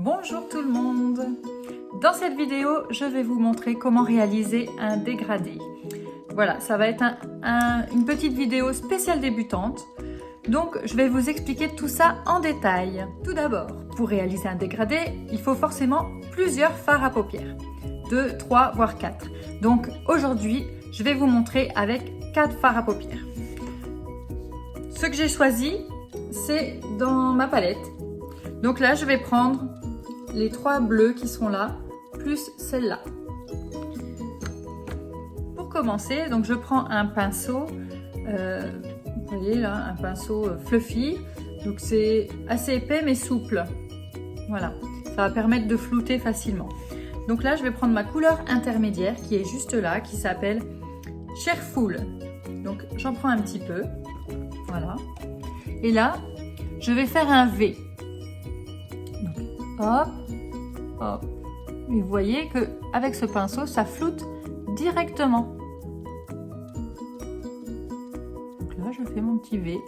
Bonjour tout le monde! Dans cette vidéo, je vais vous montrer comment réaliser un dégradé. Voilà, ça va être une petite vidéo spéciale débutante. Donc, je vais vous expliquer tout ça en détail. Tout d'abord, pour réaliser un dégradé, il faut forcément plusieurs fards à paupières. 2, 3, voire 4. Donc, aujourd'hui, je vais vous montrer avec 4 fards à paupières. Ce que j'ai choisi, c'est dans ma palette. Donc là, je vais prendre les 3 bleus qui sont là, plus celle-là. Pour commencer, donc je prends un pinceau, vous voyez là, un pinceau fluffy. Donc c'est assez épais mais souple. Voilà, ça va permettre de flouter facilement. Donc là, je vais prendre ma couleur intermédiaire qui est juste là, qui s'appelle Cheerful. Donc j'en prends un petit peu, voilà. Et là, je vais faire un V. Donc, hop, hop. Et vous voyez que avec ce pinceau, ça floute directement. Donc là, je fais mon petit V.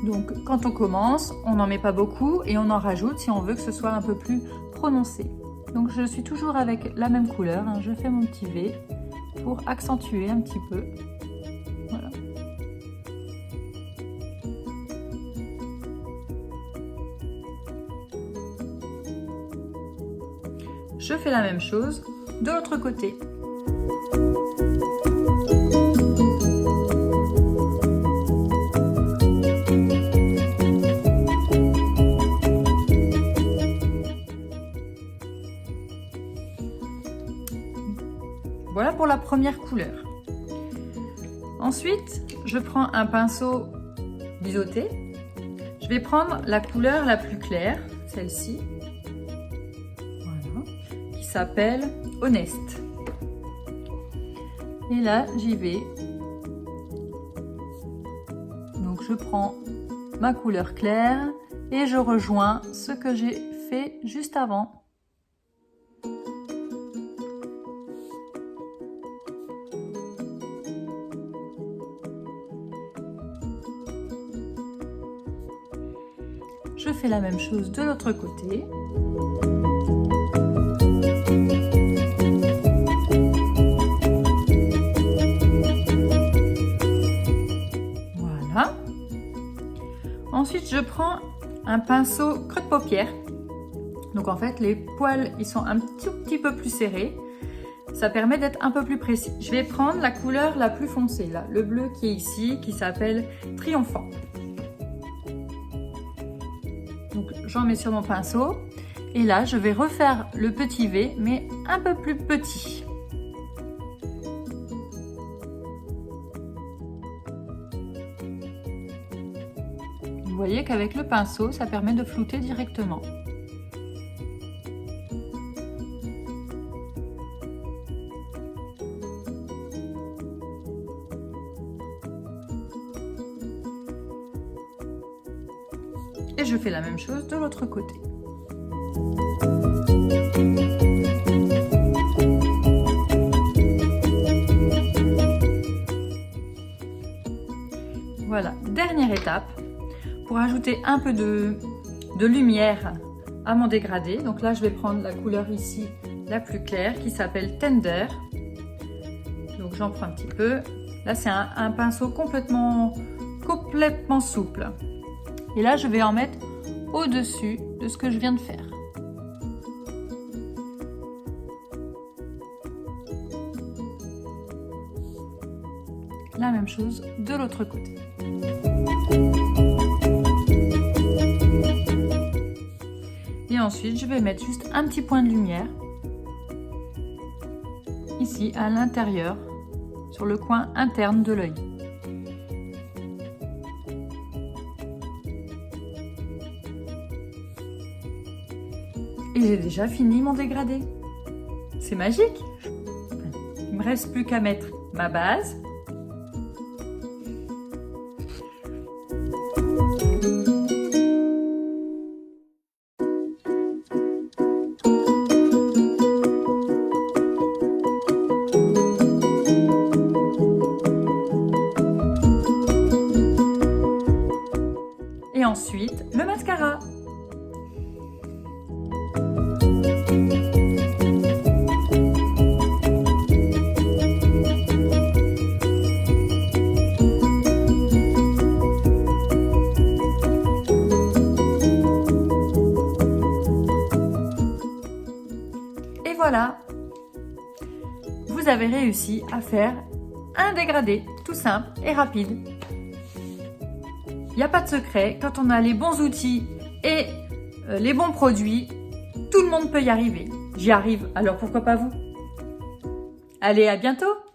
Donc quand on commence, on n'en met pas beaucoup et on en rajoute si on veut que ce soit un peu plus prononcé. Donc je suis toujours avec la même couleur, hein. Je fais mon petit V pour accentuer un petit peu. Voilà. Je fais la même chose de l'autre côté. Voilà pour la première couleur. Ensuite, je prends un pinceau biseauté. Je vais prendre la couleur la plus claire, celle-ci, voilà, qui s'appelle Honest. Et là, j'y vais. Donc, je prends ma couleur claire et je rejoins ce que j'ai fait juste avant. Je fais la même chose de l'autre côté. Voilà. Ensuite, je prends un pinceau creux de paupière. Donc en fait, les poils, ils sont un tout petit peu plus serrés. Ça permet d'être un peu plus précis. Je vais prendre la couleur la plus foncée, là, le bleu qui est ici, qui s'appelle Triomphant. Donc j'en mets sur mon pinceau et là je vais refaire le petit V mais un peu plus petit. Vous voyez qu'avec le pinceau ça permet de flouter directement. Et je fais la même chose de l'autre côté. Voilà, dernière étape, pour ajouter un peu de lumière à mon dégradé. Donc là, je vais prendre la couleur ici, la plus claire, qui s'appelle Tender. Donc j'en prends un petit peu. Là, c'est un pinceau complètement souple. Et là, je vais en mettre au-dessus de ce que je viens de faire. La même chose de l'autre côté. Et ensuite, je vais mettre juste un petit point de lumière, ici à l'intérieur, sur le coin interne de l'œil. Et j'ai déjà fini mon dégradé. C'est magique! Il ne me reste plus qu'à mettre ma base. voilà, vous avez réussi à faire un dégradé tout simple et rapide. Il n'y a pas de secret, quand on a les bons outils et les bons produits, tout le monde peut y arriver. J'y arrive, alors pourquoi pas vous? Allez, à bientôt!